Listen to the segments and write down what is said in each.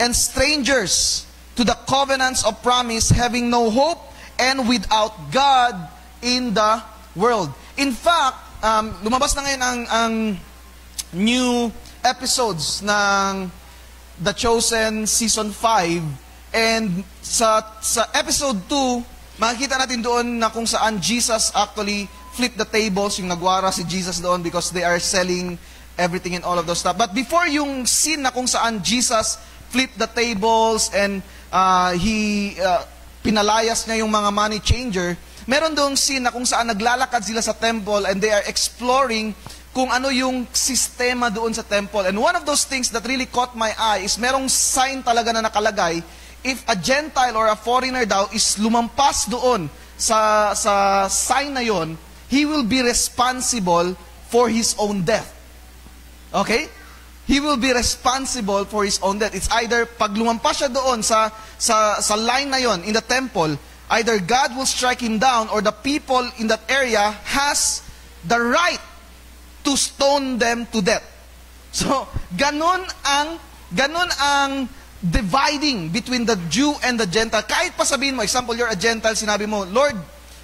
and strangers to the covenants of promise, having no hope and without God in the world. In fact, lumabas na ngayon ang new episodes ng The Chosen Season 5, and sa episode 2, makikita natin doon na kung saan Jesus actually flipped the tables, yung nagwara si Jesus doon because they are selling everything and all of those stuff. But before yung scene na kung saan Jesus flipped the tables and pinalayas niya yung mga money changer, meron doong scene na kung saan naglalakad sila sa temple and they are exploring kung ano yung sistema doon sa temple. And one of those things that really caught my eye is merong sign talaga na nakalagay, if a Gentile or a foreigner daw is lumampas doon sa sign na yon, he will be responsible for his own death. Okay? He will be responsible for his own death. It's either pag lumampas siya doon sa line na yon in the temple, either God will strike him down or the people in that area has the right to stone them to death. So, ganun ang dividing between the Jew and the Gentile. Kahit pa sabihin mo, example, you're a Gentile, sinabi mo, Lord,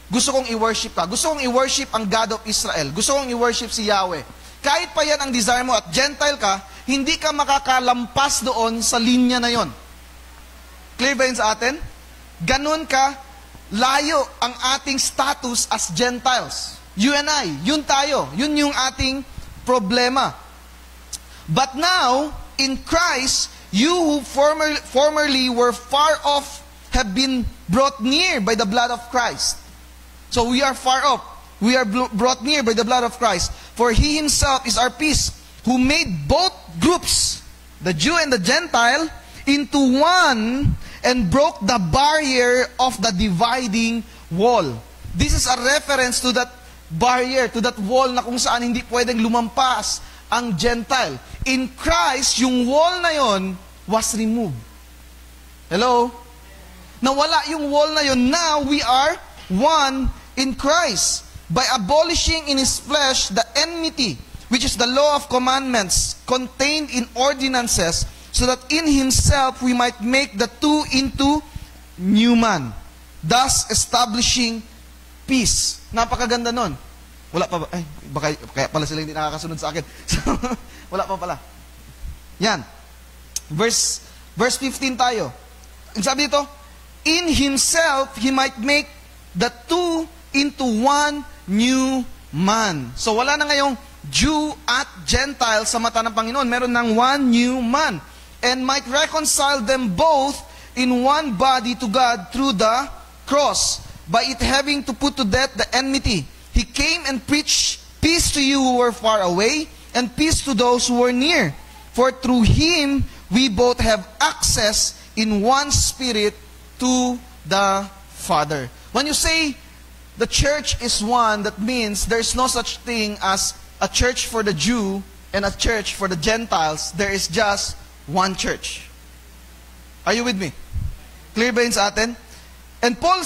gusto kong i-worship ka. Gusto kong i-worship ang God of Israel. Gusto kong i-worship si Yahweh. Kahit pa yan ang desire mo at Gentile ka, hindi ka makakalampas doon sa linya na yon. Clear ba yun sa atin? Ganun ka, layo ang ating status as Gentiles. You and I, yun tayo. Yun yung ating problema. But now, in Christ, you who formerly were far off have been brought near by the blood of Christ. So we are far off. We are brought near by the blood of Christ. For He Himself is our peace, who made both groups, the Jew and the Gentile, into one and broke the barrier of the dividing wall. This is a reference to that barrier, to that wall na kung saan hindi pwedeng lumampas ang Gentile. In Christ, yung wall na yon was removed. Hello? Nawala yung wall na yon. Now we are one in Christ. By abolishing in His flesh the enmity, which is the law of commandments contained in ordinances, so that in Himself we might make the two into new man, thus establishing peace. Napakaganda nun. Wala pa ba? Ay, kaya pala sila hindi nakakasunod sa akin. So, wala pa pala. Yan. Verse 15 tayo. Sabi dito, in Himself He might make the two into one new man. So wala na ngayong Jew at Gentile sa mata ng Panginoon. Meron ng one new man. And might reconcile them both in one body to God through the cross, by it having to put to death the enmity. He came and preached peace to you who were far away, and peace to those who were near. For through Him we both have access in one Spirit to the Father. When you say the church is one, that means there's no such thing as a church for the Jew and a church for the Gentiles. There is just one church. Are you with me? Clear ba yun sa atin? And Paul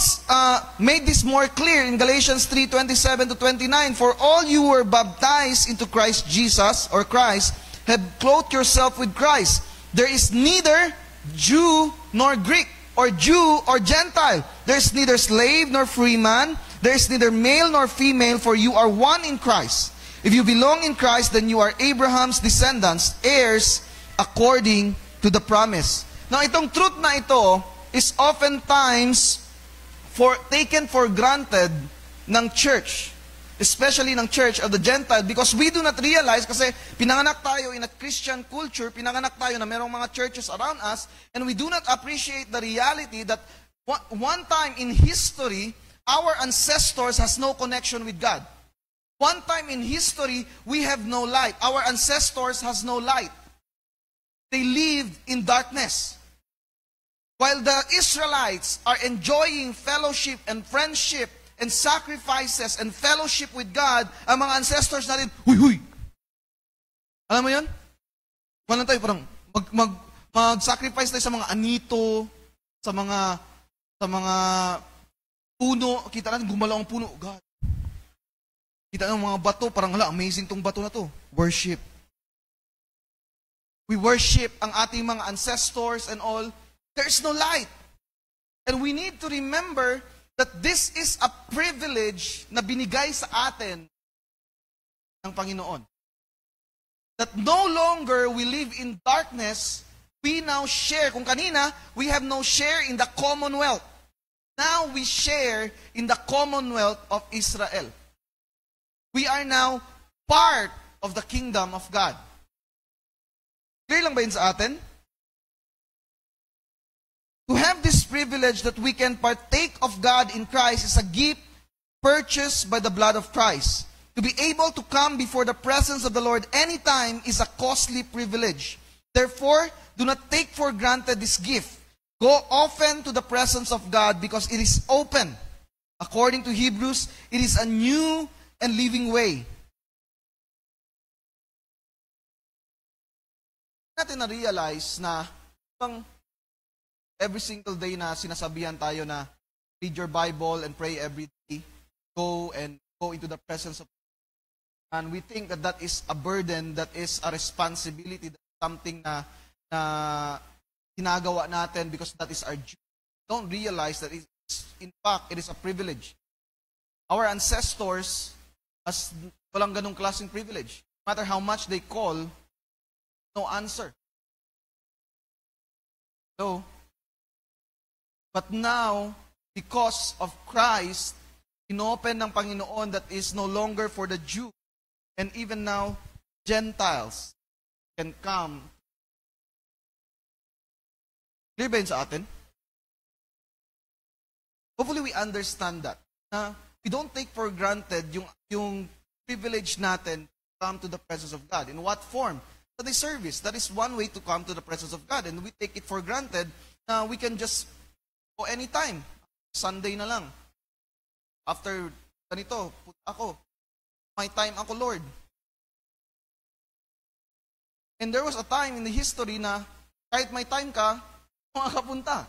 made this more clear in Galatians 3:27-29. For all you were baptized into Christ Jesus, or Christ, have clothed yourself with Christ. There is neither Jew nor Greek, or Jew or Gentile. There is neither slave nor free man. There is neither male nor female, for you are one in Christ. If you belong in Christ, then you are Abraham's descendants, heirs according to the promise. Now, itong truth na ito is oftentimes taken for granted ng church, especially ng church of the Gentile, because we do not realize, kasi pinanganak tayo in a Christian culture, pinanganak tayo na merong mga churches around us, and we do not appreciate the reality that one time in history, our ancestors has no connection with God. One time in history, we have no light. Our ancestors has no light. They lived in darkness. While the Israelites are enjoying fellowship and friendship and sacrifices and fellowship with God, ang mga ancestors natin, huy! Alam mo yun? Walang tayo, parang mag-sacrifice tayo sa mga anito, sa mga puno. Kita natin, gumalaw ang puno. God. Kita natin mga bato, parang amazing tong bato na to. Worship. we worship ang ating mga ancestors and all, there's no light. And we need to remember that this is a privilege na binigay sa atin ng Panginoon. That no longer we live in darkness, we now share. Kung kanina, we have no share in the commonwealth. Now we share in the commonwealth of Israel. We are now part of the kingdom of God. Clear lang ba yun sa atin? To have this privilege that we can partake of God in Christ is a gift purchased by the blood of Christ. To be able to come before the presence of the Lord anytime is a costly privilege. Therefore, do not take for granted this gift. Go often to the presence of God because it is open. According to Hebrews, it is a new and living way. Natin na-realize na every single day na sinasabihan tayo na read your Bible and pray every day, go into the presence of God. And we think that that is a burden, that is a responsibility, that is something na ginagawa natin because that is our duty. Don't realize that in fact, it is a privilege. Our ancestors, as walang ganong klaseng privilege. No matter how much they call, no answer. So, but now, because of Christ, inopen ng Panginoon that is no longer for the Jew, and even now, Gentiles can come. Clear ba yun sa atin? Hopefully we understand that. We don't take for granted yung privilege natin to come to the presence of God. In what form? Sa the service. That is one way to come to the presence of God. And we take it for granted na we can just go anytime. Sunday na lang. After ganito, ako. My time ako, Lord. And there was a time in the history na kahit may time ka, makakapunta.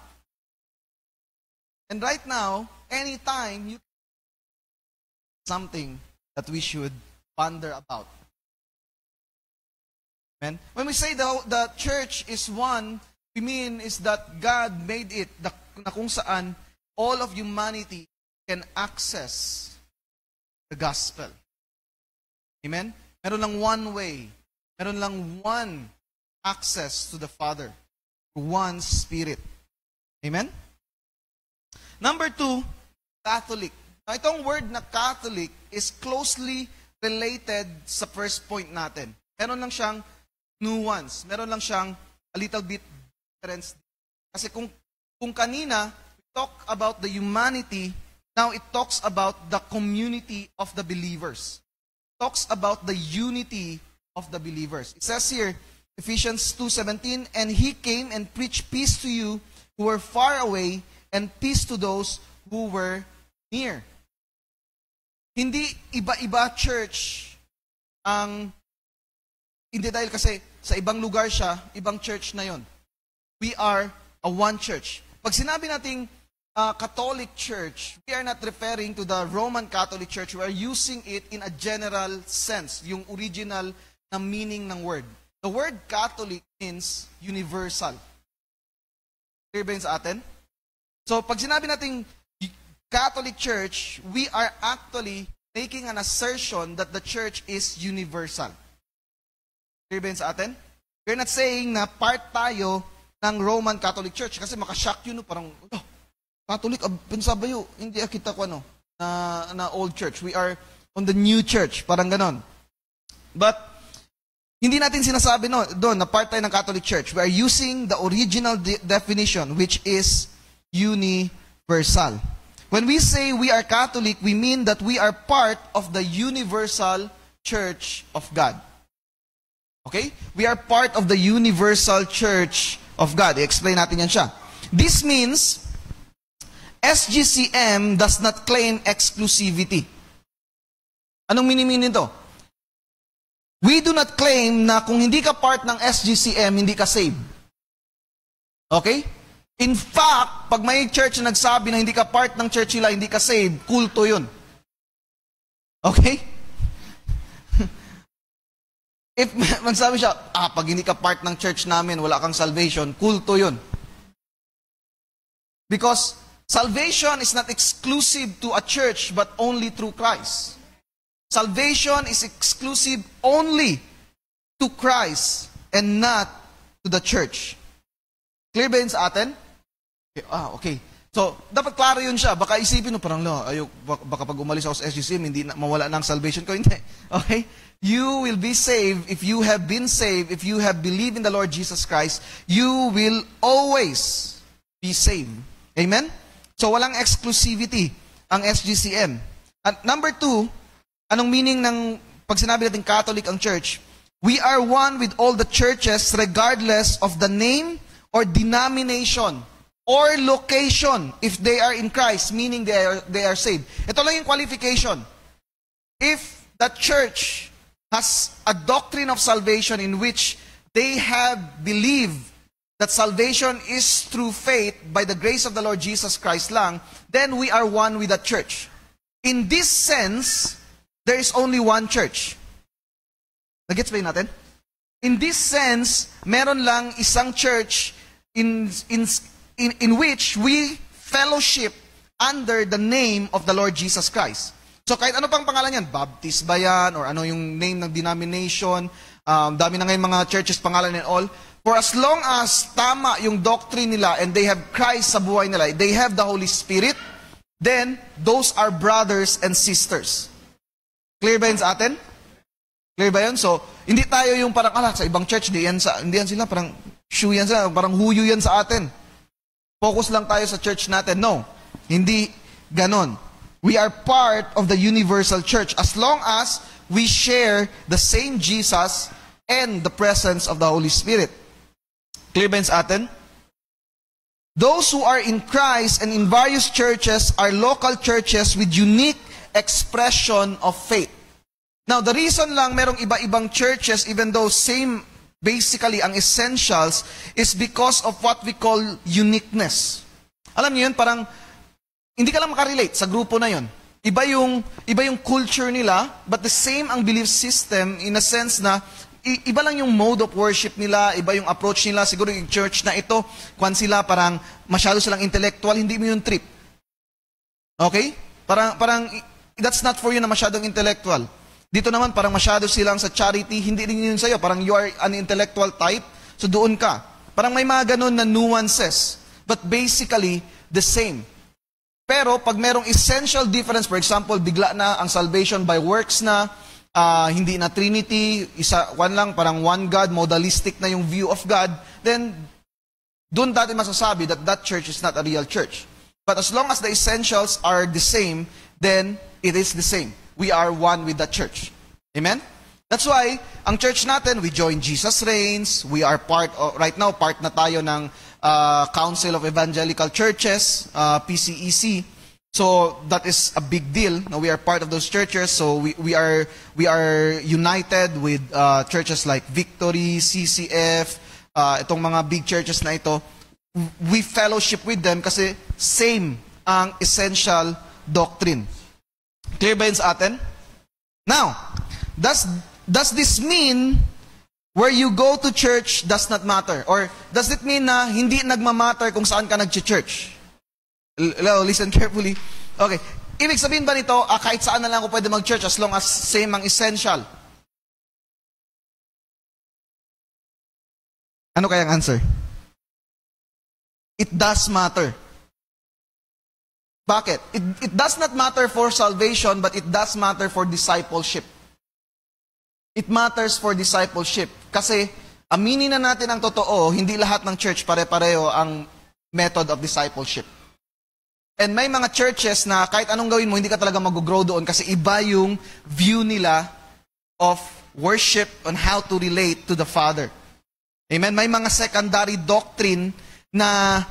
And right now, anytime, you something that we should ponder about. Amen? When we say the church is one, we mean is that God made it na kung saan all of humanity can access the gospel. Amen? Meron lang one way. Meron lang one access to the Father. One Spirit. Amen? Number 2, Catholic. Now, itong word na Catholic is closely related sa first point natin. Meron lang siyang nuance. Meron lang siyang a little bit difference. Kasi kung kanina, we talk about the humanity, now it talks about the community of the believers. It talks about the unity of the believers. It says here, Ephesians 2:17, and He came and preached peace to you who were far away and peace to those who were near. Hindi iba-iba church ang, hindi dahil kasi sa ibang lugar siya, ibang church na yon. We are a one church. Pag sinabi nating Catholic Church, we are not referring to the Roman Catholic Church. We are using it in a general sense, yung original na meaning ng word. The word Catholic means universal. Clear ba yun sa atin? So, pag sinabi nating Catholic Church, we are actually making an assertion that the church is universal. Clear ba yun sa atin? We're not saying na part tayo ng Roman Catholic Church kasi makashock yun, no? Parang, Catholic, pinsabayo, hindi kita ko na old church. We are on the new church, parang ganon. But, hindi natin sinasabi doon na part tayo ng Catholic Church. We are using the original definition, which is universal. When we say we are Catholic, we mean that we are part of the universal church of God. Okay? We are part of the universal church of God. I-explain natin yan siya. This means, SGCM does not claim exclusivity. Anong meaning nito? We do not claim na kung hindi ka part ng SGCM, hindi ka saved. Okay? In fact, pag may church na nagsabi na hindi ka part ng church nila, hindi ka saved, kulto yun. Okay? If magsabi siya, pag hindi ka part ng church namin, wala kang salvation, kulto yun. Because salvation is not exclusive to a church, but only through Christ. Salvation is exclusive only to Christ and not to the church. Clear ba yun sa atin? Okay. So, dapat klaro yun siya. Baka isipin mo, parang, baka pag umalis ako sa SGCM, hindi na, mawala ng salvation ko. Hindi. Okay? You will be saved if you have been saved, if you have believed in the Lord Jesus Christ, you will always be saved. Amen? So, walang exclusivity ang SGCM. At number 2, anong meaning ng pag sinabi natin Catholic ang church? We are one with all the churches regardless of the name or denomination or location if they are in Christ, meaning they are saved. Ito lang yung qualification. If the church has a doctrine of salvation in which they have believed that salvation is through faith by the grace of the Lord Jesus Christ lang, then we are one with that church. In this sense, there is only one church. Nag-gets ba yun natin? In this sense, meron lang isang church in which we fellowship under the name of the Lord Jesus Christ. So kahit ano pang pangalan yan, Baptist ba yan, or ano yung name ng denomination, dami na ngayon mga churches pangalan and all, for as long as tama yung doctrine nila and they have Christ sa buhay nila, they have the Holy Spirit, then those are brothers and sisters. Clear ba yun sa atin? Clear ba yun? So, hindi tayo yung parang, sa ibang church, hindi yan sila, parang shoe yan sila, parang huyo yan sa atin. Focus lang tayo sa church natin. No, hindi ganon. We are part of the universal church as long as we share the same Jesus and the presence of the Holy Spirit. Clear ba yun sa atin? Those who are in Christ and in various churches are local churches with unique expression of faith. Now, the reason lang merong iba-ibang churches, even though same basically ang essentials, is because of what we call uniqueness. Alam niyo yun, parang hindi ka lang makarelate sa grupo na yun. Iba yung culture nila, but the same ang belief system in a sense na iba lang yung mode of worship nila, iba yung approach nila. Siguro yung church na ito, kung sila parang masyado silang intellectual, hindi mo yung trip. Okay? Parang that's not for you na masyadong intellectual. Dito naman, parang masyado silang sa charity, hindi rin yun sa'yo. Parang you are an intellectual type, so doon ka. Parang may mga ganun na nuances. But basically, the same. Pero pag merong essential difference, for example, bigla na ang salvation by works na, hindi na Trinity, parang one God, modalistic na yung view of God, then doon natin masasabi that church is not a real church. But as long as the essentials are the same, then it is the same. We are one with the church. Amen? That's why, ang church natin, we join Jesus Reigns. We are part na tayo ng Council of Evangelical Churches, PCEC. So, that is a big deal. Now, we are part of those churches. So, we are united with churches like Victory, CCF, itong mga big churches na ito. We fellowship with them kasi same ang essential doctrine. Clear ba yun sa atin? Now, does this mean where you go to church does not matter? Or does it mean na hindi nagmamatter kung saan ka nag-church? Listen carefully. Okay. Ibig sabihin ba nito, kahit saan na lang ako pwede mag-church as long as same ang essential? Ano kayang answer? It does matter. Bakit? It does not matter for salvation, but it does matter for discipleship. It matters for discipleship. Kasi, aminin na natin ang totoo, hindi lahat ng church pare-pareho ang method of discipleship. And may mga churches na kahit anong gawin mo, hindi ka talaga mag-grow doon kasi iba yung view nila of worship on how to relate to the Father. Amen? May mga secondary doctrine na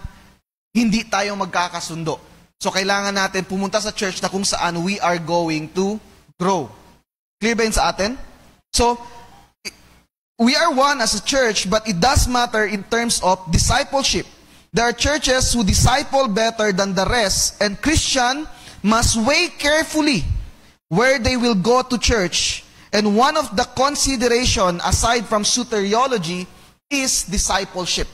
hindi tayo magkakasundo. So, kailangan natin pumunta sa church na kung saan we are going to grow. Clear ba yun sa atin? So, we are one as a church, but it does matter in terms of discipleship. There are churches who disciple better than the rest, and Christian must weigh carefully where they will go to church, And one of the consideration, aside from soteriology, is discipleship.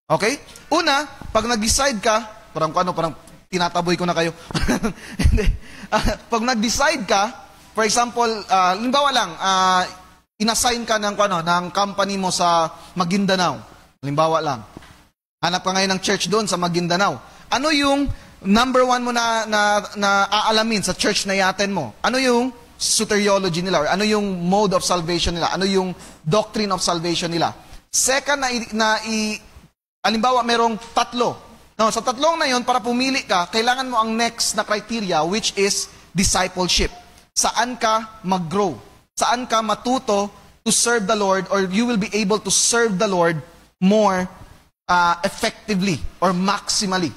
Okay? Una, pag nag-decide ka, parang tinataboy ko na kayo. Pag nag-decide ka, for example, limbawa lang, inassign ka ng company mo sa Maguindanao. Limbawa lang. Hanap ka ngayon ng church doon sa Maguindanao. Ano yung number one mo na aalamin sa church na i-attend mo? Ano yung soteriology nila? Or ano yung mode of salvation nila? Ano yung doctrine of salvation nila? Second, halimbawa, merong tatlo. No, sa tatlong na yon, para pumili ka, kailangan mo ang next na criteria, which is discipleship. Saan ka mag-grow? Saan ka matuto to serve the Lord, or you will be able to serve the Lord more effectively or maximally.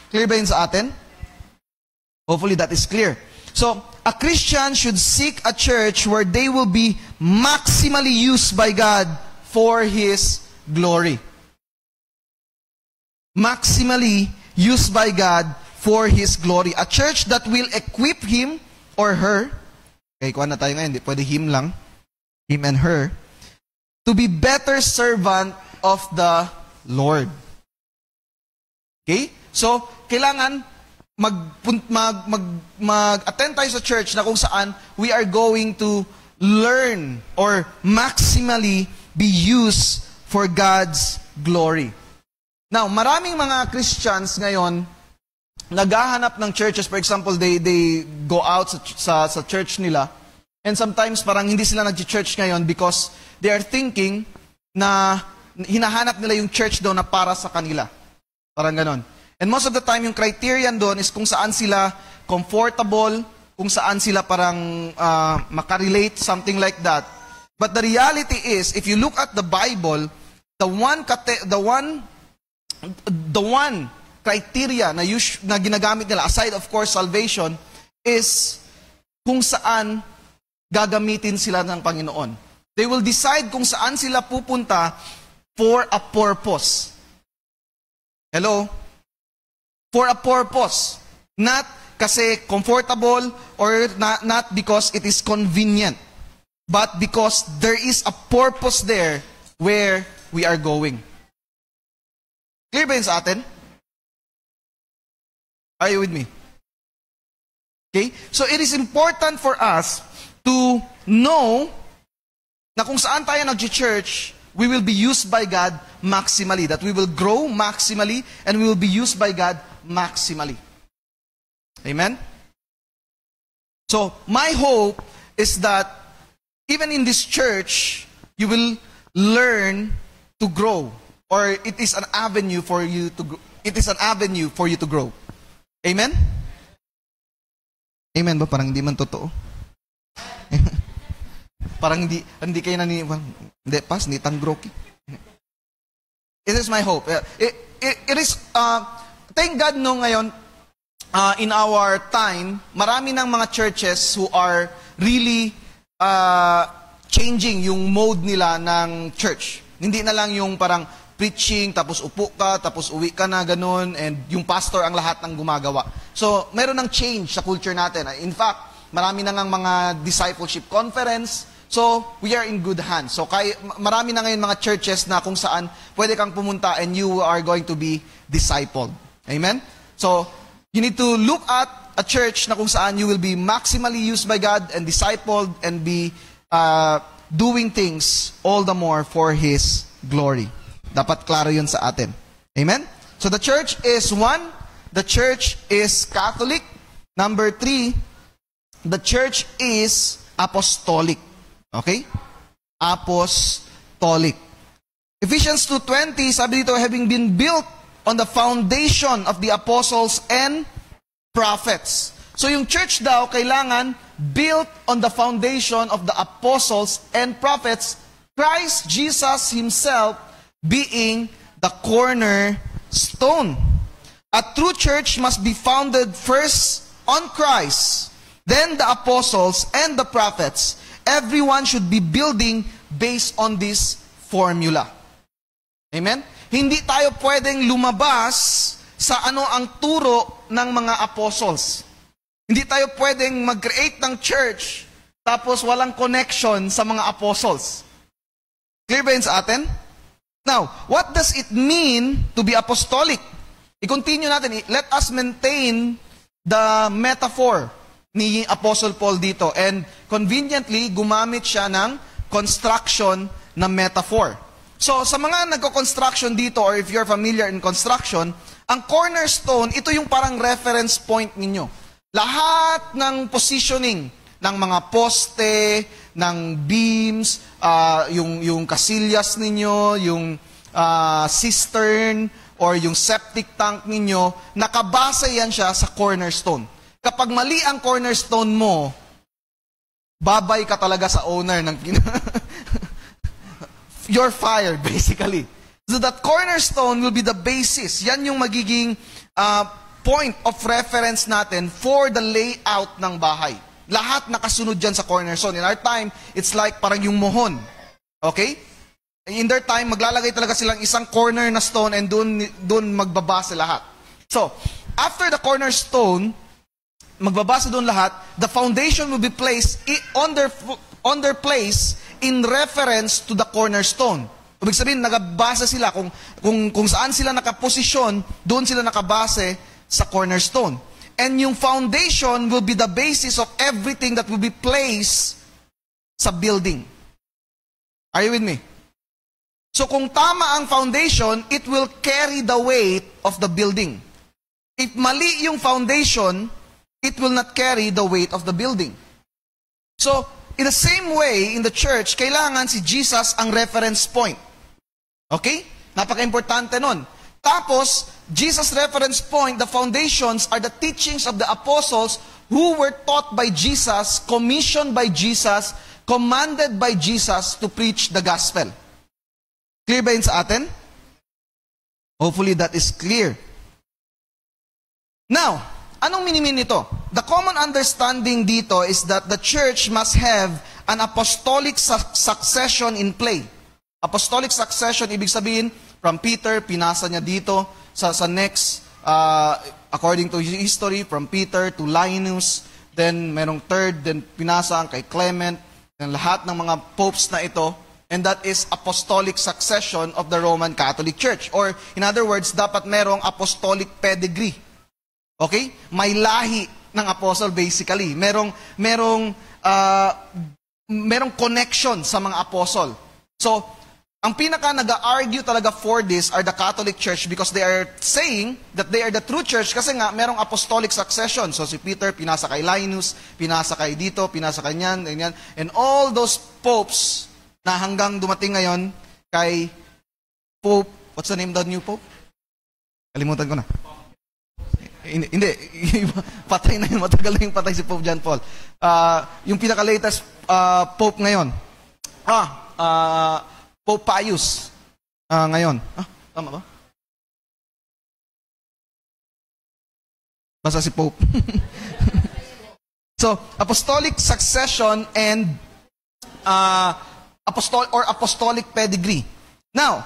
Clear ba yun sa atin? Hopefully that is clear. So, a Christian should seek a church where they will be maximally used by God for His glory. Maximally used by God for His glory. A church that will equip him or her, okay, kuha na tayo ngayon, hindi pwede him lang, him and her, to be better servant of the Lord. Okay? So, kailangan mag-attend tayo sa church na kung saan we are going to learn or maximally be used for God's glory. Now, maraming mga Christians ngayon naghahanap ng churches. For example, they go out sa church nila, and sometimes parang hindi sila nag-church ngayon because they are thinking na hinahanap nila yung church doon na para sa kanila. Parang ganon. And most of the time, yung criterion doon is kung saan sila comfortable, kung saan sila parang makarelate, something like that. But the reality is, if you look at the Bible, the one criteria na ginagamit nila, aside of course salvation, is kung saan gagamitin sila ng Panginoon. They will decide kung saan sila pupunta for a purpose. Hello? For a purpose. Not kasi comfortable or not because it is convenient, but because there is a purpose there where we are going. Clear ba yun sa atin? Are you with me? Okay? So it is important for us to know na kung saan tayo nag-church, we will be used by God maximally. That we will grow maximally and we will be used by God maximally. Amen? So, my hope is that even in this church, you will learn to grow, or it is an avenue for you to grow. Amen? Amen ba? Parang hindi man totoo. Parang hindi kayo naniniwala. Hindi, pas, hindi tangroki. It is my hope. It is, thank God no ngayon, in our time, marami ng mga churches who are really changing yung mode nila ng church. Hindi na lang yung parang preaching, tapos upo ka, tapos uwi ka na, ganun, and yung pastor ang lahat ng gumagawa. So, meron ng change sa culture natin. In fact, marami na ngang mga discipleship conference. So, we are in good hands. So, marami na ngayon mga churches na kung saan pwede kang pumunta and you are going to be discipled. Amen? So, you need to look at a church na kung saan you will be maximally used by God and discipled and be doing things all the more for His glory. Dapat klaro yun sa atin. Amen? So, the church is one. The church is Catholic. Number 3, the church is apostolic. Okay? Apostolic. Ephesians 2:20, sabi dito, having been built on the foundation of the apostles and prophets. So yung church daw, kailangan built on the foundation of the apostles and prophets, Christ Jesus Himself being the cornerstone. A true church must be founded first on Christ, then the apostles and the prophets. Everyone should be building based on this formula. Amen? Hindi tayo pwedeng lumabas sa ano ang turo ng mga apostles. Hindi tayo pwedeng mag-create ng church tapos walang connection sa mga apostles. Clear ba yun sa atin? Now, what does it mean to be apostolic? I-continue natin. Let us maintain the metaphor ni Apostle Paul dito. And conveniently, gumamit siya ng construction na metaphor. So, sa mga nagko-construction dito, or if you're familiar in construction, ang cornerstone, ito yung parang reference point ninyo. Lahat ng positioning ng mga poste, ng beams, yung kasilyas ninyo, yung cistern, or yung septic tank ninyo, nakabase yan siya sa cornerstone. Kapag mali ang cornerstone mo, babay ka talaga sa owner ng you're fired, basically. So that cornerstone will be the basis. Yan yung magiging point of reference natin for the layout ng bahay. Lahat nakasunod dyan sa cornerstone. In our time, it's like parang yung mohon. Okay? In their time, maglalagay talaga silang isang corner na stone and dun magbabase lahat. So, after the cornerstone, magbabase dun lahat, the foundation will be placed on their place in reference to the cornerstone. Ibig sabihin, nagabase sila kung saan sila nakaposisyon, doon sila nakabase sa cornerstone. And yung foundation will be the basis of everything that will be placed sa building. Are you with me? So kung tama ang foundation, it will carry the weight of the building. If mali yung foundation, it will not carry the weight of the building. So, in the same way, in the church, kailangan si Jesus ang reference point. Okay? Napaka-importante nun. Tapos, Jesus' reference point, the foundations are the teachings of the apostles who were taught by Jesus, commissioned by Jesus, commanded by Jesus to preach the gospel. Clear ba yun sa atin? Hopefully that is clear. Now, anong minimin nito? The common understanding dito is that the church must have an apostolic succession in play. Apostolic succession, ibig sabihin, from Peter, pinasa niya dito sa next, according to history, from Peter to Linus, then merong third, then pinasa ang kay Clement, then lahat ng mga popes na ito, and that is apostolic succession of the Roman Catholic Church. Or, in other words, dapat merong apostolic pedigree. Okay? May lahi ng apostle basically. Merong connection sa mga apostle. So, ang pinaka nag-argue talaga for this are the Catholic Church because they are saying that they are the true church kasi nga merong apostolic succession. So si Peter, pinasa kay Linus, pinasa kay dito, pinasa kay yan, and all those popes na hanggang dumating ngayon kay Pope, what's the name of the new Pope? Kalimutan ko na. Hindi, patay na yun, matagal na yung patay si Pope John Paul. Yung pinaka-latest Pope ngayon. Pope Pius. Ngayon. Tama ba? Basta si Pope. So, apostolic succession and apostolic pedigree. Now,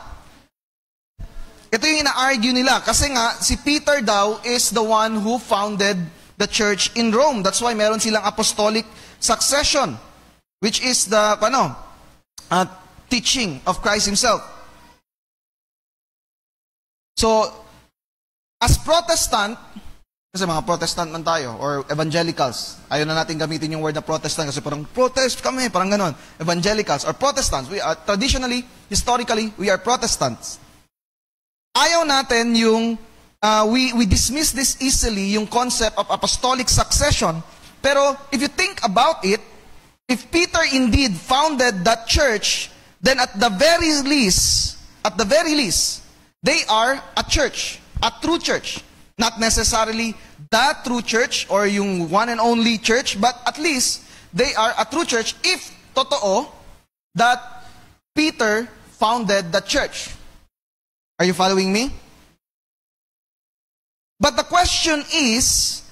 ito yung ina-argue nila. Kasi nga, si Peter daw is the one who founded the church in Rome. That's why meron silang apostolic succession, which is the teaching of Christ Himself. So, as Protestant, kasi mga Protestant man tayo, or evangelicals, ayaw na natin gamitin yung word na Protestant kasi parang protest kami, parang ganon. Evangelicals or Protestants, we are traditionally, historically, we are Protestants. Ayaw natin yung, we dismiss this easily, yung concept of apostolic succession. Pero if you think about it, if Peter indeed founded that church, then at the very least, they are a church, a true church. Not necessarily the true church or yung one and only church, but at least they are a true church if totoo that Peter founded the church. Are you following me? But the question is,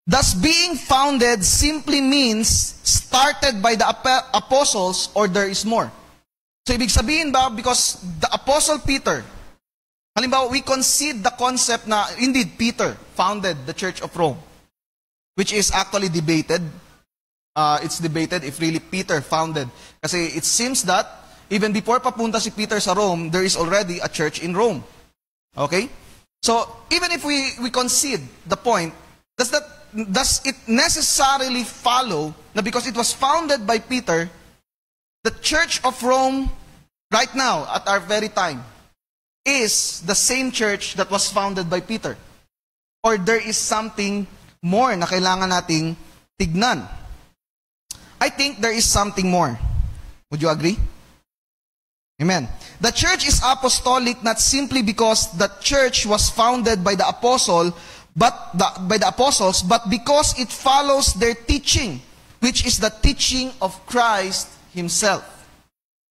does being founded simply means started by the apostles or there is more? So ibig sabihin ba, because the apostle Peter, halimbawa, we concede the concept na, indeed, Peter founded the Church of Rome, which is actually debated. it's debated if really Peter founded. Kasi it seems that even before papunta si Peter sa Rome, there is already a church in Rome. Okay? So, even if we concede the point, does it necessarily follow na because it was founded by Peter, the Church of Rome right now, at our very time, is the same church that was founded by Peter? Or there is something more na kailangan nating tignan? I think there is something more. Would you agree? Amen. The church is apostolic not simply because the church was founded by the apostles, but because it follows their teaching, which is the teaching of Christ Himself.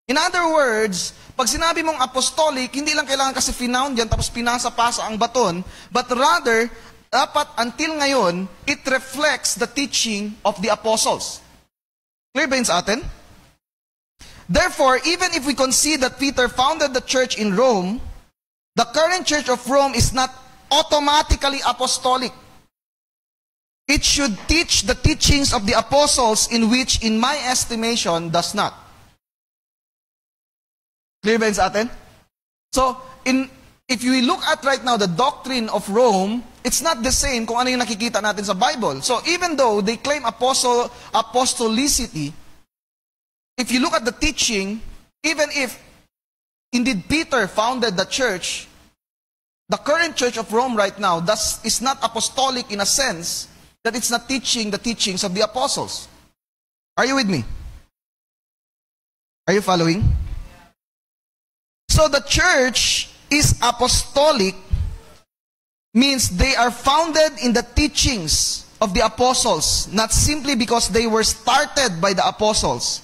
In other words, pag sinabi mong apostolic, hindi lang kailangan kasi finound yan tapos pinasa-pasa ang baton, but rather, dapat until ngayon, it reflects the teaching of the apostles. Clear ba yun sa atin? Therefore, even if we concede that Peter founded the church in Rome, the current church of Rome is not automatically apostolic. It should teach the teachings of the apostles, in which, in my estimation, does not. Clear ba yun sa atin? So, if you look at right now the doctrine of Rome, it's not the same kung ano yung nakikita natin sa Bible. So, even though they claim apostolicity, if you look at the teaching, even if indeed Peter founded the church, the current church of Rome right now is not apostolic in a sense that it's not teaching the teachings of the apostles. Are you with me? Are you following? So the church is apostolic means they are founded in the teachings of the apostles, not simply because they were started by the apostles.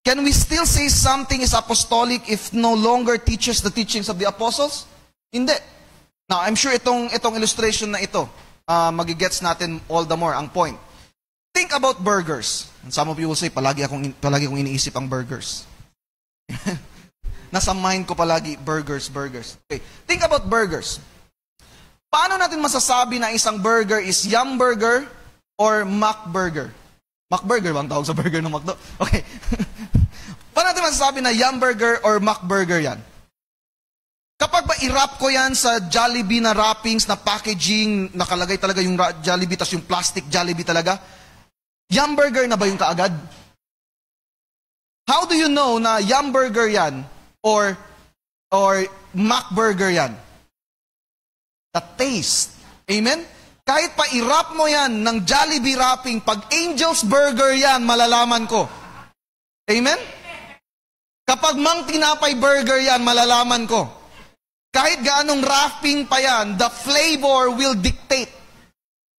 Can we still say something is apostolic if no longer teaches the teachings of the apostles? Hindi. Now, I'm sure itong illustration na ito, magigets natin all the more ang point. Think about burgers. And some of you will say, palagi akong iniisip ang burgers. Nasa mind ko palagi, burgers. Okay. Think about burgers. Paano natin masasabi na isang burger is Yum Burger or Mac Burger? Mac Burger ba ang tawag sa burger ng McDo? Okay. Paano natin masasabi na Yum Burger or Mac Burger yan? Kapag ba i-wrap ko yan sa Jollibee na wrappings, na packaging, nakalagay talaga yung Jollibee, tas yung plastic Jollibee talaga, Yum Burger na ba yung kaagad? How do you know na Yum Burger yan or Mac Burger yan? The taste. Amen? Kahit pa i-wrap mo yan ng Jollibee wrapping, pag Angel's Burger yan, malalaman ko. Amen? Kapag Mang Tinapay Burger yan, malalaman ko. Kahit gaanong wrapping pa yan, the flavor will dictate.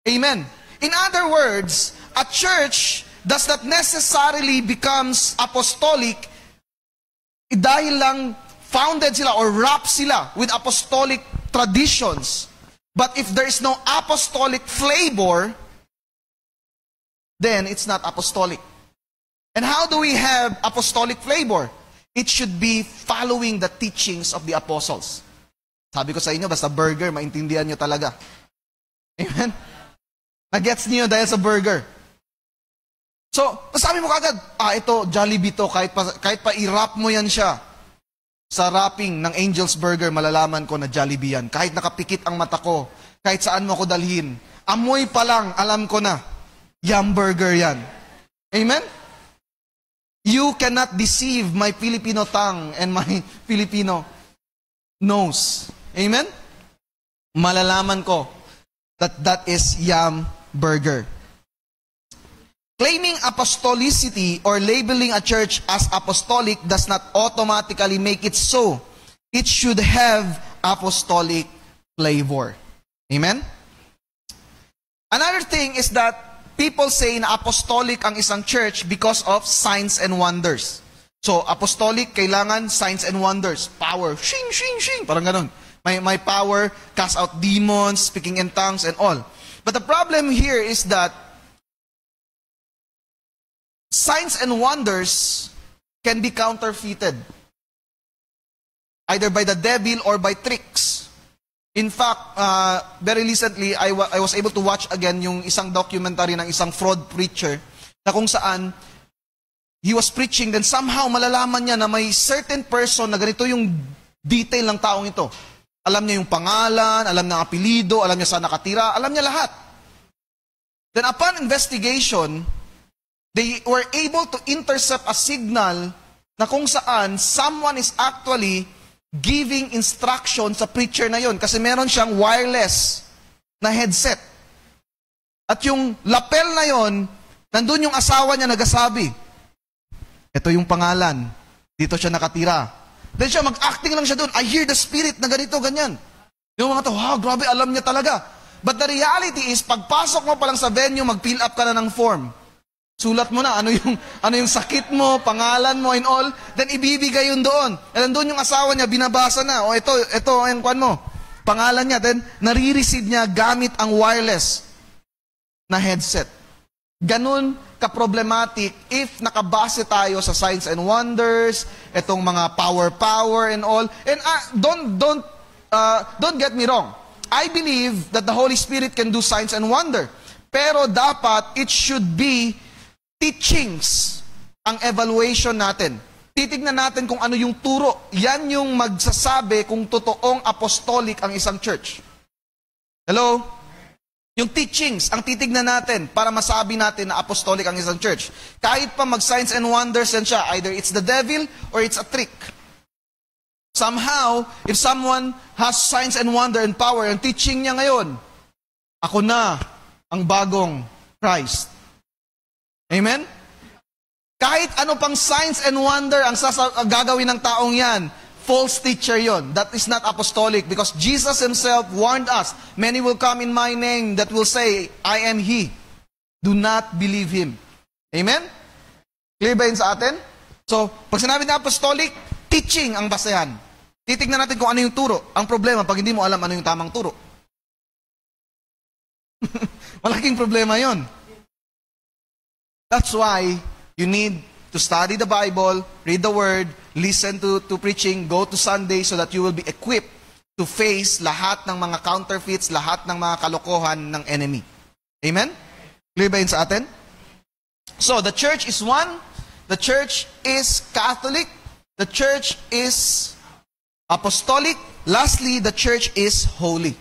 Amen? In other words, a church does not necessarily becomes apostolic dahil lang founded sila or wrapped sila with apostolic traditions. But if there is no apostolic flavor, then it's not apostolic. And how do we have apostolic flavor? It should be following the teachings of the apostles. Sabi ko sa inyo, basta burger, maintindihan nyo talaga. Amen? Nagets niyo dahil sa burger. So, sabi mo kagad, ito, Jollibee to, kahit pa i-wrap mo yan siya sa wrapping ng Angel's Burger, malalaman ko na Jollibee yan. Kahit nakapikit ang mata ko, kahit saan mo ko dalhin, amoy pa lang, alam ko na, Yum Burger yan. Amen? You cannot deceive my Filipino tongue and my Filipino nose. Amen? Malalaman ko that is Yum Burger. Claiming apostolicity or labeling a church as apostolic does not automatically make it so. It should have apostolic flavor. Amen? Another thing is that people say na apostolic ang isang church because of signs and wonders. So, apostolic, kailangan signs and wonders. Power. Shing, shing, shing. Parang ganun. May power, cast out demons, speaking in tongues, and all. But the problem here is that signs and wonders can be counterfeited. Either by the devil or by tricks. In fact, very recently, I was able to watch again yung isang documentary ng isang fraud preacher na kung saan he was preaching, then somehow malalaman niya na may certain person na ganito yung detail ng taong ito. Alam niya yung pangalan, alam niya ang apelido, alam niya saan nakatira, alam niya lahat. Then upon investigation, they were able to intercept a signal na kung saan someone is actually giving instruction sa preacher na yon kasi meron siyang wireless na headset. At yung lapel na yon, nandun yung asawa niya nagasabi, ito yung pangalan, dito siya nakatira. Then siya, mag-acting lang siya doon, I hear the spirit na ganito, ganyan. Yung mga to, wow, grabe, alam niya talaga. But the reality is, pagpasok mo pa lang sa venue, mag-fill up ka na ng form. Sulat mo na, ano yung sakit mo, pangalan mo, and all, then ibibigay yun doon. And doon yung asawa niya, binabasa na, o ito, yung kwan mo, pangalan niya, then nare-receive niya gamit ang wireless na headset. Ganun ka-problematic if nakabase tayo sa signs and wonders, itong mga power and all. And don't get me wrong. I believe that the Holy Spirit can do signs and wonder. Pero dapat it should be teachings ang evaluation natin. Titignan natin kung ano yung turo. Yan yung magsasabi kung totoong apostolic ang isang church. Hello? Yung teachings, ang titignan natin para masabi natin na apostolic ang isang church. Kahit pa mag-signs and wonders yan siya, either it's the devil or it's a trick. Somehow, if someone has signs and wonder and power, ang teaching niya ngayon, ako na ang bagong Christ. Amen? Kahit ano pang signs and wonder ang gagawin ng taong yan, false teacher yon. That is not apostolic because Jesus Himself warned us, many will come in my name that will say, I am He. Do not believe Him. Amen? Clear ba yun sa atin? So, pag sinabi na apostolic, teaching ang basehan. Titignan natin kung ano yung turo. Ang problema, pag hindi mo alam ano yung tamang turo. Malaking problema yon. That's why you need to study the Bible, read the Word, listen to preaching, go to Sunday so that you will be equipped to face lahat ng mga counterfeits, lahat ng mga kalokohan ng enemy. Amen? Clear ba yun sa atin? So, the church is one. The church is Catholic. The church is apostolic. Lastly, the church is holy.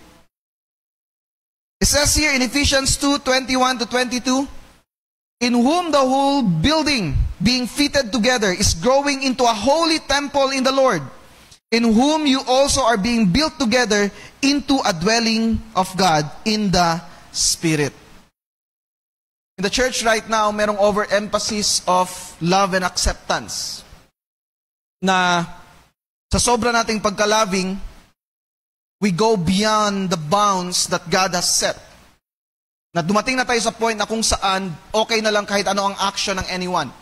It says here in Ephesians 2:21-22, in whom the whole building being fitted together is growing into a holy temple in the Lord, in whom you also are being built together into a dwelling of God in the Spirit. In the church right now, merong overemphasis of love and acceptance. Na sa sobra nating pagka-loving, we go beyond the bounds that God has set. Na dumating na tayo sa point na kung saan okay na lang kahit ano ang action ng anyone.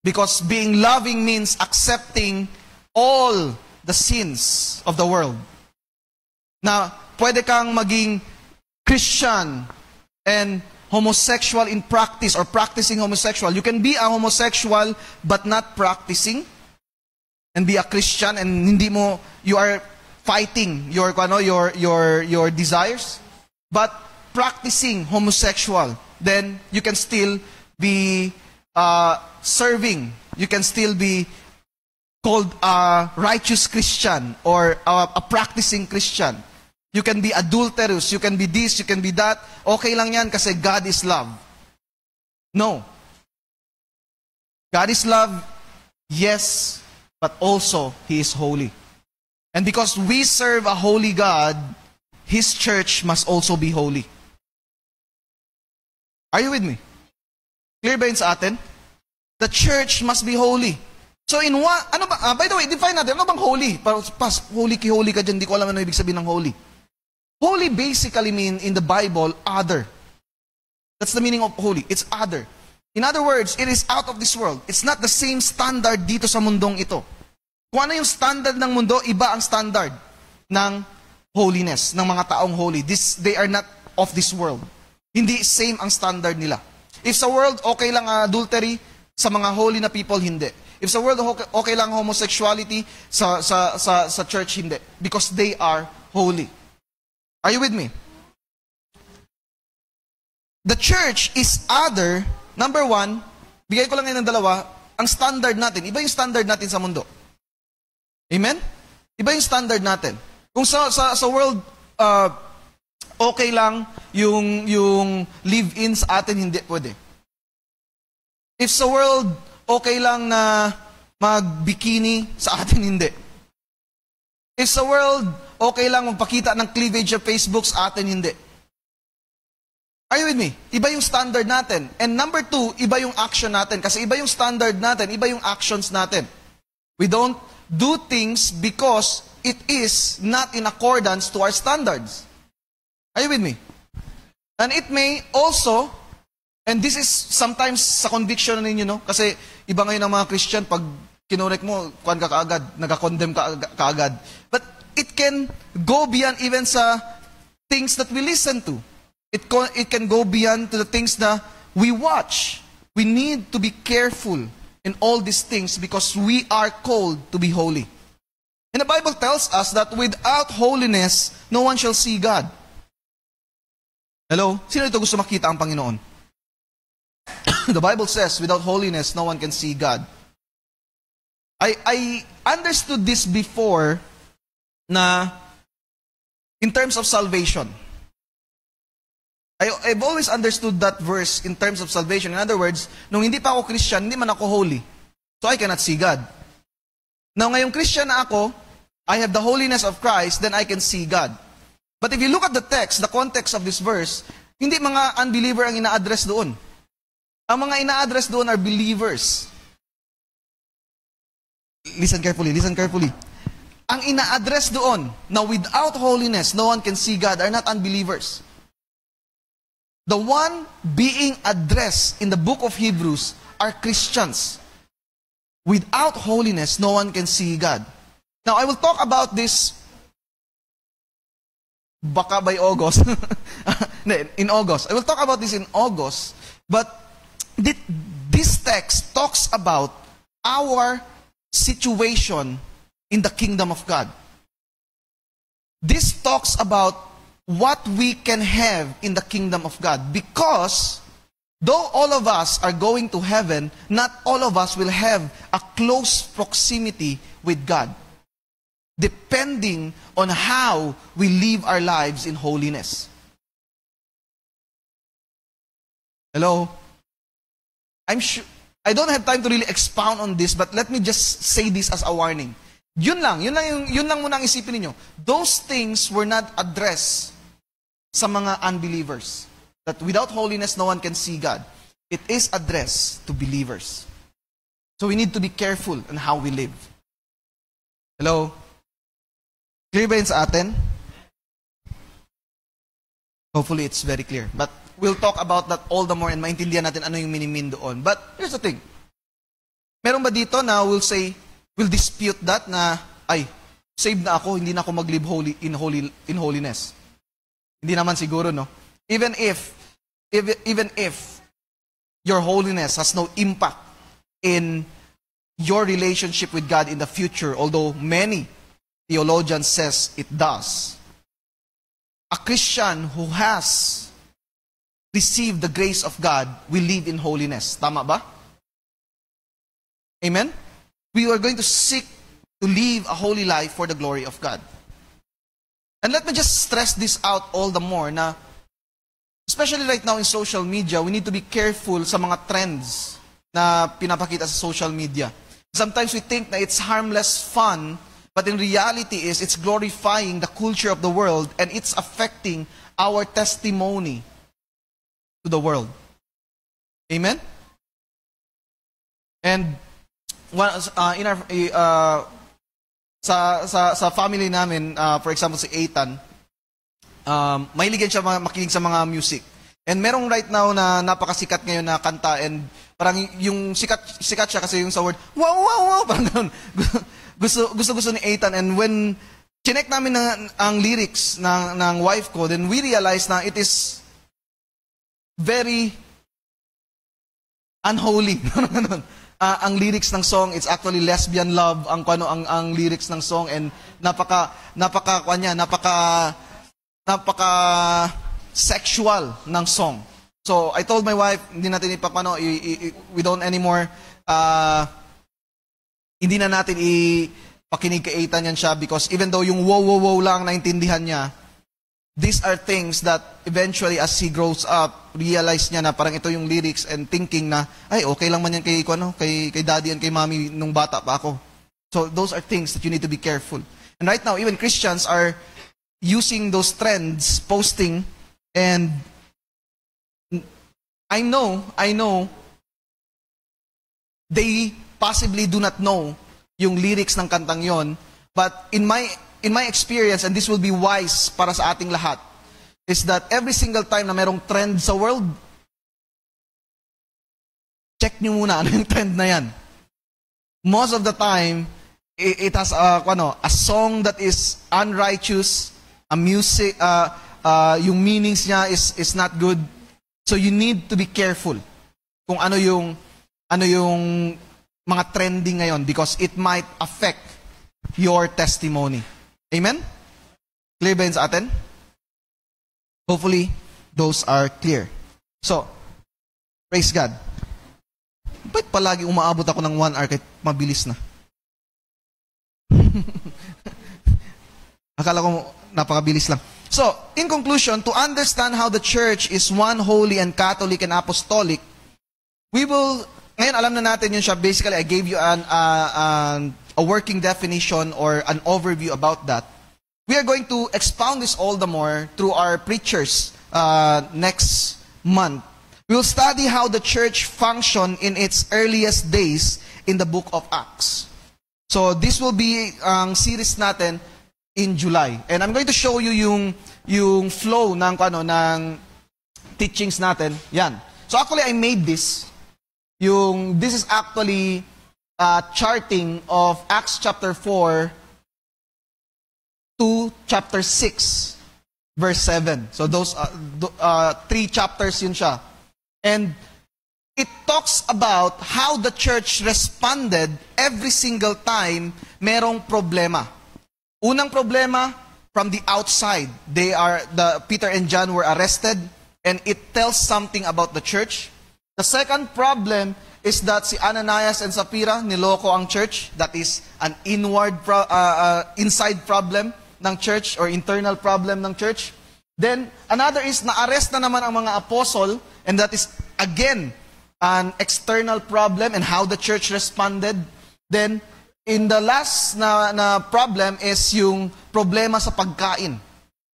Because being loving means accepting all the sins of the world. Na pwede kang maging Christian and homosexual in practice or practicing homosexual. You can be a homosexual but not practicing and be a Christian and hindi mo, you are fighting your desires. But practicing homosexual, then you can still be serving. You can still be called a righteous Christian or a practicing Christian. You can be adulterous. You can be this, you can be that. Okay lang yan kasi God is love. No. God is love, yes, but also He is holy. And because we serve a holy God, His church must also be holy. Are you with me? Clear ba yun sa atin? The church must be holy. So in what, ano ba, by the way, define natin, ano bang holy? Holy ka dyan, di ko alam ano ibig sabihin ng holy. Holy basically mean in the Bible, other. That's the meaning of holy. It's other. In other words, it is out of this world. It's not the same standard dito sa mundong ito. Kung ano yung standard ng mundo, iba ang standard ng holiness, ng mga taong holy. They are not of this world. Hindi same ang standard nila. If sa world, okay lang adultery, sa mga holy na people, hindi. If sa world, okay lang homosexuality, sa church, hindi. Because they are holy. Are you with me? The church is other Number one, bigay ko lang ngayon ng dalawa, ang standard natin, iba yung standard natin sa mundo. Amen? Iba yung standard natin. Kung sa world, okay lang yung live-in sa atin, hindi pwede. If sa world, okay lang na mag-bikini, sa atin hindi. If sa world, okay lang magpakita ng cleavage sa Facebook, sa atin hindi. Are you with me? Iba yung standard natin. And number two, iba yung action natin. Kasi iba yung standard natin, iba yung actions natin. We don't do things because it is not in accordance to our standards. Are you with me? And it may also, and this is sometimes sa conviction ninyo, no? Kasi iba ngayon ng mga Christian, pag kinorek mo, kuwan ka kaagad, nagka-condemn ka kaagad. But it can go beyond even sa things that we listen to. It can go beyond to the things that we watch. We need to be careful in all these things because we are called to be holy. And the Bible tells us that without holiness, no one shall see God. Hello? Sino ito gusto makita ang Panginoon? The Bible says, without holiness, no one can see God. I understood this before na in terms of salvation. I've always understood that verse in terms of salvation. In other words, nung hindi pa ako Christian, hindi man ako holy. So I cannot see God. Now, ngayong Christian na ako, I have the holiness of Christ, then I can see God. But if you look at the text, the context of this verse, hindi mga unbeliever ang ina-address doon. Ang mga ina-address doon are believers. Listen carefully, listen carefully. Ang ina-address doon, na without holiness, no one can see God, are not unbelievers. The one being addressed in the book of Hebrews are Christians. Without holiness, no one can see God. Now, I will talk about this baka by August. In August. I will talk about this in August. But this text talks about our situation in the kingdom of God. This talks about what we can have in the kingdom of God. Because, though all of us are going to heaven, not all of us will have a close proximity with God. Depending on how we live our lives in holiness. Hello? I'm sure, I don't have time to really expound on this, but let me just say this as a warning. Yun lang muna ang isipin niyo. Those things were not addressed sa mga unbelievers. That without holiness, no one can see God. It is addressed to believers. So we need to be careful on how we live. Hello? Clear ba yun sa atin? Hopefully it's very clear. But we'll talk about that all the more and maintindihan natin ano yung minimin doon. But here's the thing. Meron ba dito na will dispute that na, ay, saved na ako, hindi na ako mag-live in holiness? Hindi naman siguro, no? Even if your holiness has no impact in your relationship with God in the future, although many theologians says it does. A Christian who has received the grace of God will live in holiness. Tama ba? Amen? We are going to seek to live a holy life for the glory of God. And let me just stress this out all the more na, especially right now in social media, we need to be careful sa mga trends na pinapakita sa social media. Sometimes we think na it's harmless fun, but in reality it's glorifying the culture of the world and it's affecting our testimony to the world. Amen? And in our sa family namin, for example si Ethan, mahiligan siya makinig sa mga music. And merong right now na napakasikat ngayon na kanta, and parang yung sikat siya kasi yung sa word, wow, wow, wow, parang ganun. gusto ni Ethan. And when chinek namin ang lyrics ng wife ko, then we realized na it is very unholy. Ang lyrics ng song, it's actually lesbian love ang lyrics ng song, and napaka sexual ng song. So, I told my wife, hindi natin we don't anymore, hindi na natin ipakinig-kaitan yan siya because even though yung wow lang naintindihan niya, these are things that eventually as he grows up, realize niya na parang ito yung lyrics and thinking na, ay, okay lang man yan kay daddy and kay mommy nung bata pa ako. So, those are things that you need to be careful. And right now, even Christians are using those trends, posting, and I know, they possibly do not know yung lyrics ng kantang yon, but in my experience, and this will be wise para sa ating lahat, is that every single time na merong trend sa world, check nyo muna ano yung trend na yan. Most of the time, it has a song that is unrighteous, a music, yung meanings niya is not good. So you need to be careful kung ano yung mga trending ngayon because it might affect your testimony. Amen? Clear ba yun sa atin? Hopefully, those are clear. So, praise God. Ba't palagi umaabot ako ng 1 hour kahit mabilis na? Akala ko napakabilis lang. So, in conclusion, to understand how the church is one, holy, and Catholic and apostolic, we will, ngayon alam na natin yun siya. Basically, I gave you a working definition or an overview about that. We are going to expound this all the more through our preachers next month. We will study how the church functioned in its earliest days in the book of Acts. So, this will be ang series natin in July. And I'm going to show you yung flow ng teachings natin. Yan. So actually I made this. This is actually charting of Acts chapter 4 to chapter 6 verse 7. So those 3 chapters yun siya. And it talks about how the church responded every single time merong problema. Unang problema, from the outside. Peter and John were arrested, and it tells something about the church. The second problem is that si Ananias and Sapphira niloko ang church. That is an inside problem ng church or internal problem ng church. Then, another is na-arrest na naman ang mga apostle, and that is, again, an external problem and how the church responded. Then, in the last na problem is yung problema sa pagkain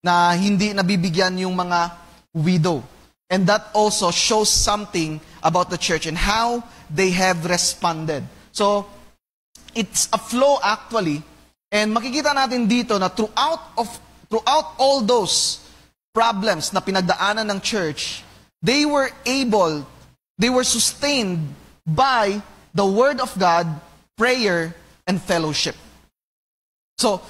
na hindi nabibigyan yung mga widow. And that also shows something about the church and how they have responded. So, it's a flow actually. And makikita natin dito na throughout all those problems na pinagdaanan ng church, they were sustained by the Word of God, prayer, and fellowship. So,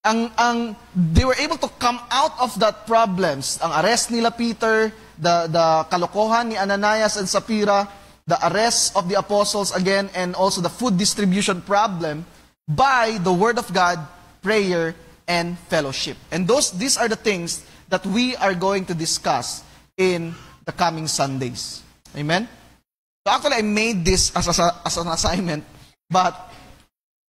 they were able to come out of that problems. Ang arrest nila Peter, the kalokohan ni Ananias and Sapphira, the arrest of the apostles again, and also the food distribution problem by the Word of God, prayer, and fellowship. And these are the things that we are going to discuss in the coming Sundays. Amen? So actually, I made this as an assignment, but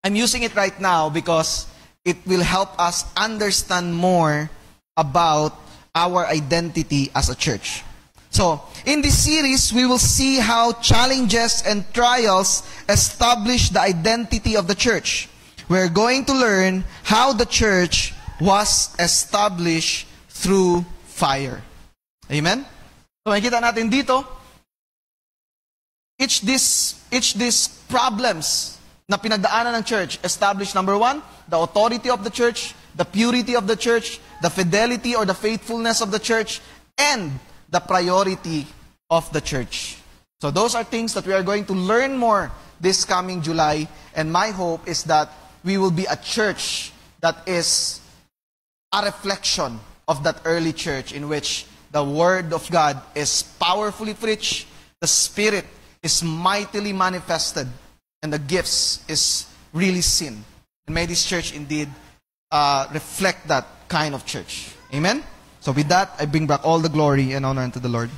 I'm using it right now because it will help us understand more about our identity as a church. So, in this series, we will see how challenges and trials establish the identity of the church. We're going to learn how the church was established through fire. Amen? So, makikita natin dito, each these problems na pinagdaanan ng church established, number 1, the authority of the church, the purity of the church, the fidelity or the faithfulness of the church, and the priority of the church. So those are things that we are going to learn more this coming July, and my hope is that we will be a church that is a reflection of that early church in which the Word of God is powerfully preached, the Spirit is mightily manifested, and the gifts is really seen. And may this church indeed reflect that kind of church. Amen? So with that, I bring back all the glory and honor unto the Lord.